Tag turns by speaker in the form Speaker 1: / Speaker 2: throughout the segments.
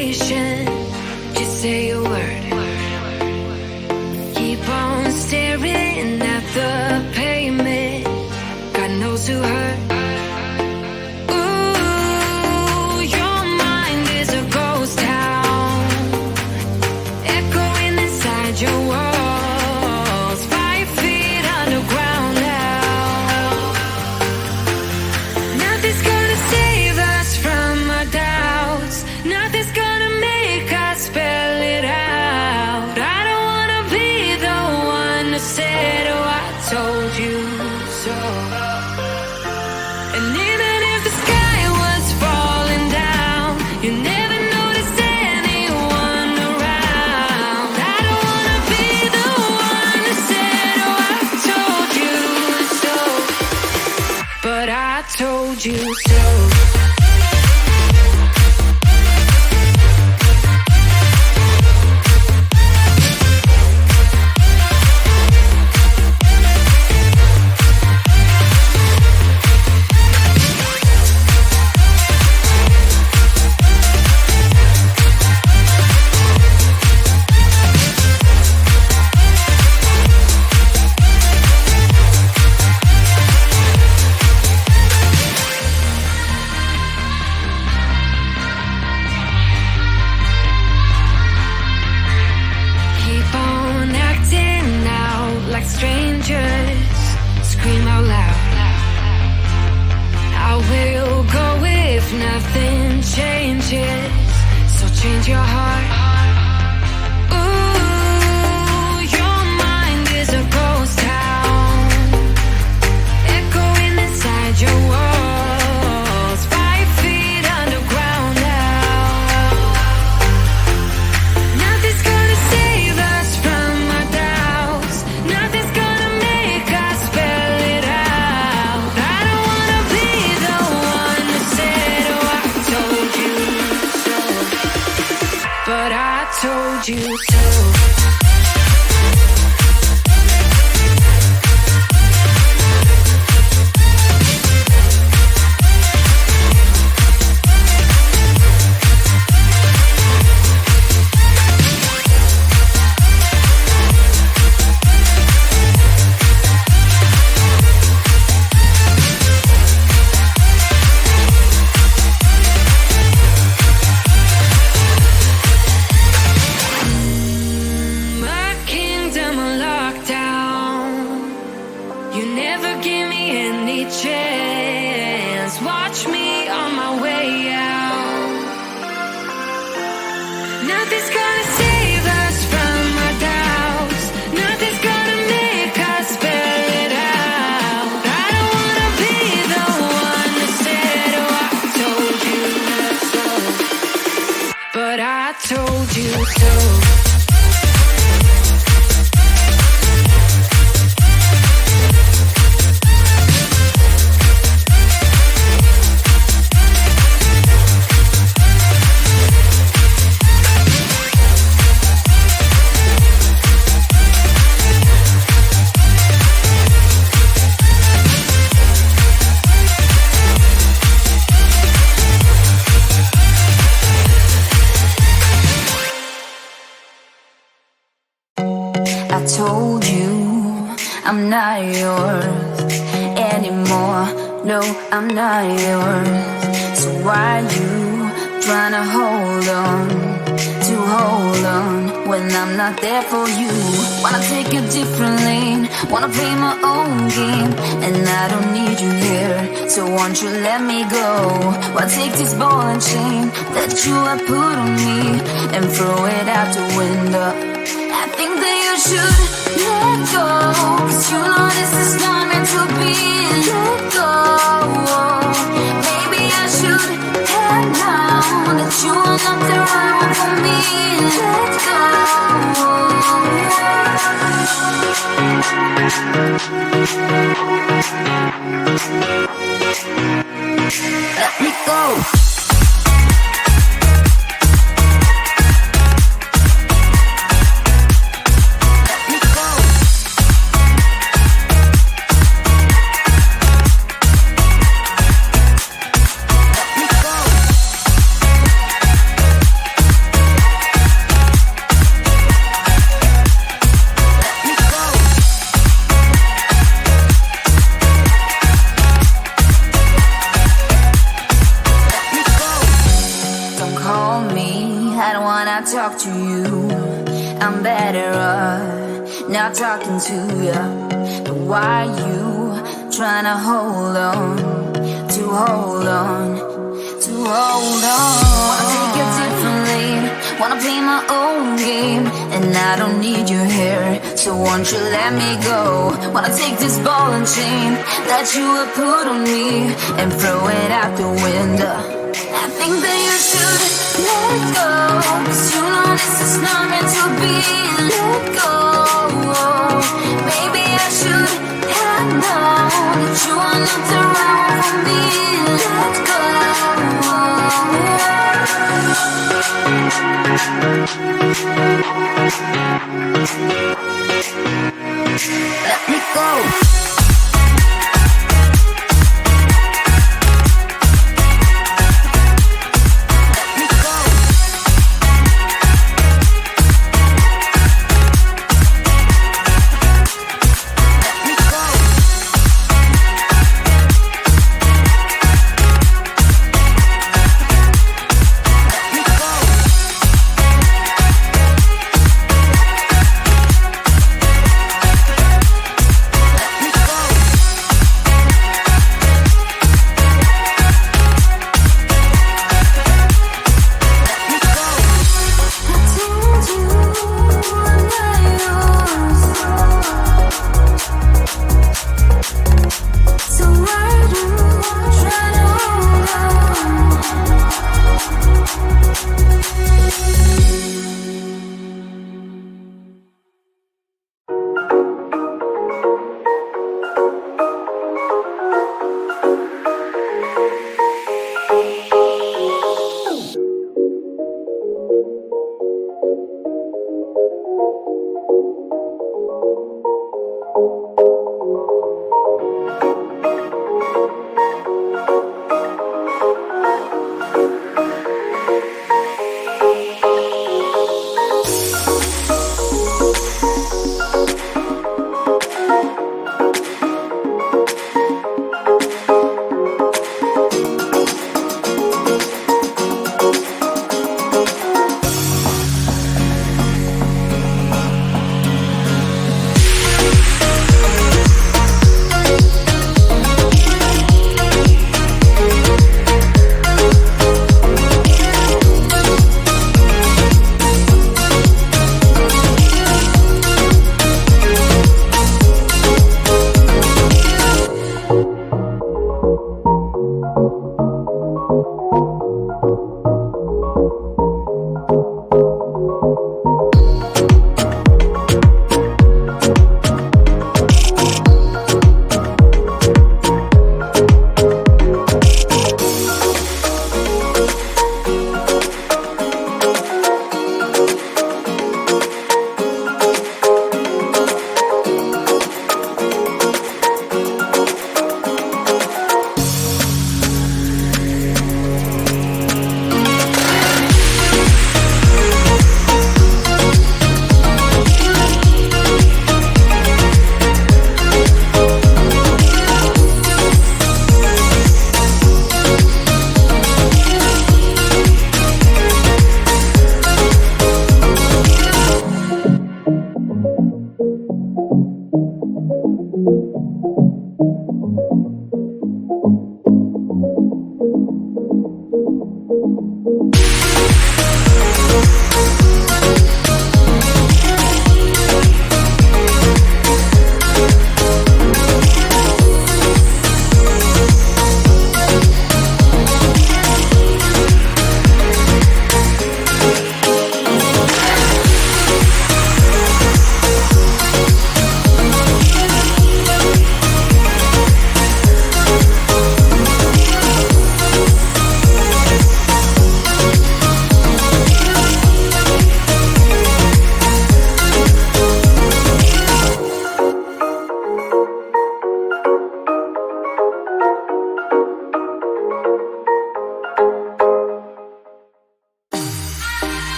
Speaker 1: patient. Just say a word. Keep on staring at the pavement. God knows who hurt. Ooh, your mind is a ghost town, echoing inside your walls. 5 feet underground now. Nothing's gonna save us from our doubts. Nothing's gonna make us spell it out. I don't wanna be the one to say, oh, I told you so. And even if the sky was falling down, you never noticed anyone around. I don't wanna be the one to say, oh, I told you so. But I told you so. Keep on acting out like strangers. Scream out loud. I will go if nothing changes. So change your heart. Ooh, your mind is a ghost town, echoing inside your walls. 5 feet underground now. Nothing's gonna save us from our doubts. Nothing's gonna make us spell it out. I don't wanna be the one that said, oh, I told you so. But I told you so. My kingdom on lockdown. You never give me any chance. Watch me on my way out. Nothing's gonna save us from our doubts. Nothing's gonna make us spell it out. I don't wanna be the one that said, oh, I told you so. But I told you so.
Speaker 2: I told you I'm not yours anymore. No, I'm not yours. So why you trying to hold on when I'm not there for you? Wanna take a different lane, wanna play my own game, and I don't need you here, so won't you let me go? Why take this ball and chain that you have put on me and throw it out the window? I think that you should let go, 'cause you know this is not meant to be. Let go. Maybe I should have known that you are not the right one for me. Let go. Let me go. wanna talk to you. I'm better off not talking to you. But why you trying to hold on, to hold on, to hold on? Wanna take a different lane, wanna play my own game, and I don't need your hair, so won't you let me go? Wanna take this ball and chain that you have put on me and throw it out the window. I think that you should let go, 'cause you know this is not meant to be. Let go. Maybe I should have known that you are not the right for me. Let go. Let me go.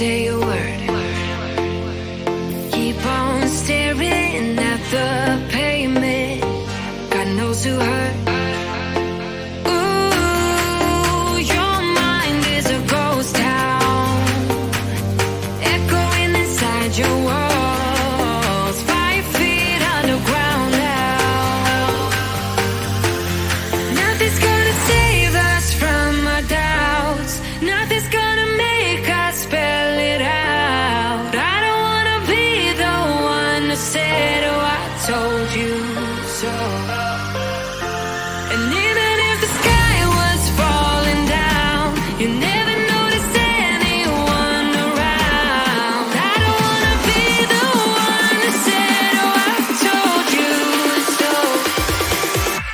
Speaker 1: say a word. Keep on staring sleeping at the pavement. God knows who hurt. Ooh, your mind is a ghost town, echoing inside your walls, 5 feet underground now. Nothing's gonna save us from our doubts. Nothing's gonna make us spell it out. I don't wanna be the one to say, oh, I told you so. And even if the sky was falling down, you never notice anyone around. I don't wanna be the one to say, oh, I told you so.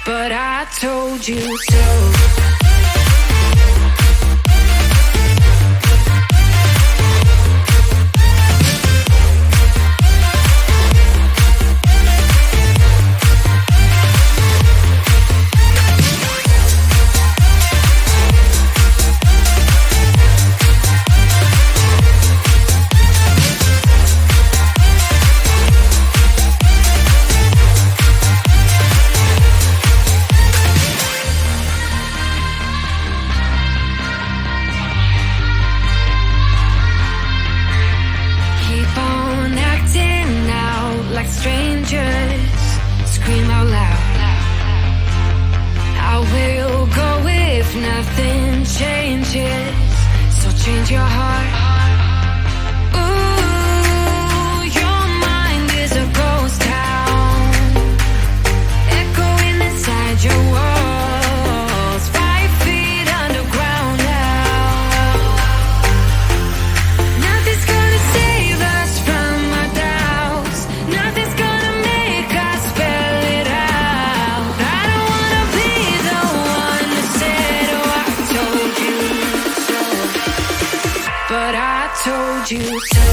Speaker 1: But I told you so. Keep on acting out like strangers. Scream out loud. I will go if nothing changes. So change your heart. Ooh, your mind is a ghost town, echoing inside your walls, 5 feet underground now. Nothing's gonna save us from our doubts. Nothing's gonna make us spell it out. I don't wanna be the one that said, oh, I told you so. But I told you so.